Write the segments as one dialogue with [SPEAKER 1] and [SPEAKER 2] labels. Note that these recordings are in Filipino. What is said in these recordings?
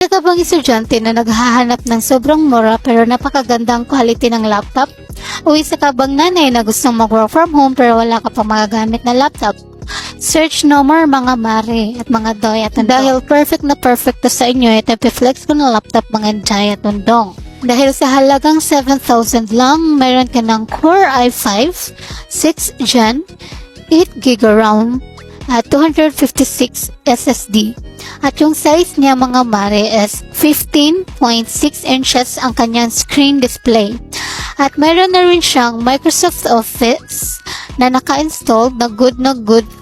[SPEAKER 1] Isa ka bang estudyante na naghahanap ng sobrang mura pero napakagandang quality ng laptop? O isa ka bang nanay na gustong mag-work from home pero wala ka pang magagamit na laptop? Search no more mga mare at mga doy at dahil perfect na perfect to sa inyo at flex ko ng laptop mga jay at undong. Dahil sa halagang 7,000 lang, meron ka ng Core i5, 6 Gen, 8 GB RAM, at 256 SSD. At yung size niya mga mare is 15.6 inches ang kanyang screen display. At meron na rin siyang Microsoft Office na naka-install na good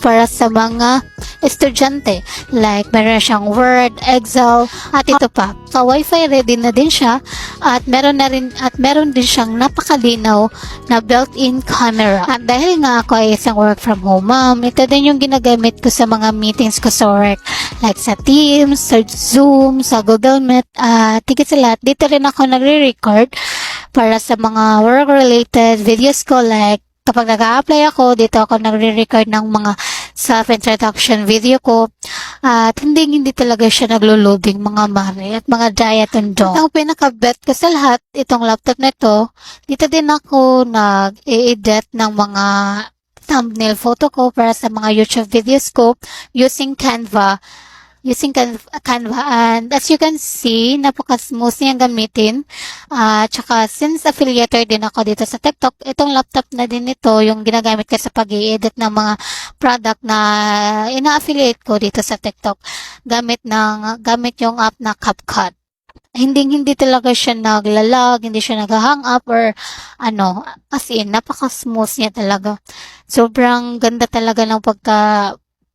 [SPEAKER 1] para sa mga estudyante. Like meron siyang Word, Excel, at ito pa. Ka-Wi-Fi ready na din siya at meron din siyang napakalinaw na built-in camera. At dahil nga ako ay isang work from home mom, ito din yung ginagamit ko sa mga meetings ko sa work. Like sa Teams, sa Zoom, sa Google Meet, tigit sa lahat. Dito rin ako nagre-record para sa mga work-related videos ko. Like kapag nag-a-apply ako, dito ako nagre-record ng mga self-introduction video ko. At hindi talaga siya naglo-loading mga mare at mga diet undong. Ang pinaka-bet ko sa lahat, itong laptop na ito, dito din ako nag-i-edit ng mga thumbnail photo ko para sa mga YouTube videos ko using Canva. And as you can see, napaka-smooth niyang gamitin. Tsaka since affiliator din ako dito sa TikTok, itong laptop na din ito yung ginagamit ko sa pag-i-edit ng mga product na ina-affiliate ko dito sa TikTok. Gamit yung app na CapCut. Hindi talaga siya naglalag, hindi siya nag-hang up or as in, napaka-smooth niya talaga. Sobrang ganda talaga ng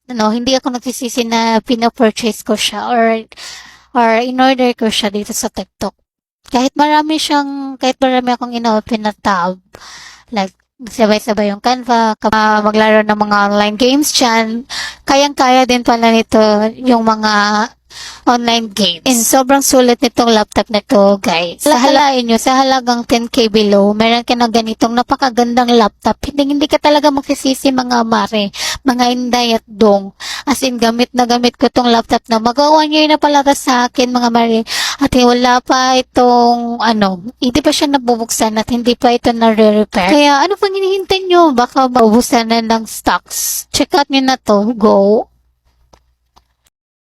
[SPEAKER 1] hindi ako nagsisisi na pina-purchase ko siya or in-order ko siya dito sa TikTok. Kahit marami akong ino-open na tab, like sabay-sabay yung Canva, maglaro ng mga online games dyan, kayang-kaya din pala nito yung mga online games. And sobrang sulit nitong laptop na to, guys. Halain nyo, sa halagang 10k below, meron ka ng ganitong napakagandang laptop. Hindi ka talaga magsisisi mga mare, mga inday at dong. As in, gamit ko tong laptop na magawa nyo na pala sa akin mga mare. At wala pa itong, hindi pa siya nabubuksan at hindi pa ito na-repair. Kaya ano pang hinihintay nyo? Baka maubusan na ng stocks. Check out nyo na to. Go!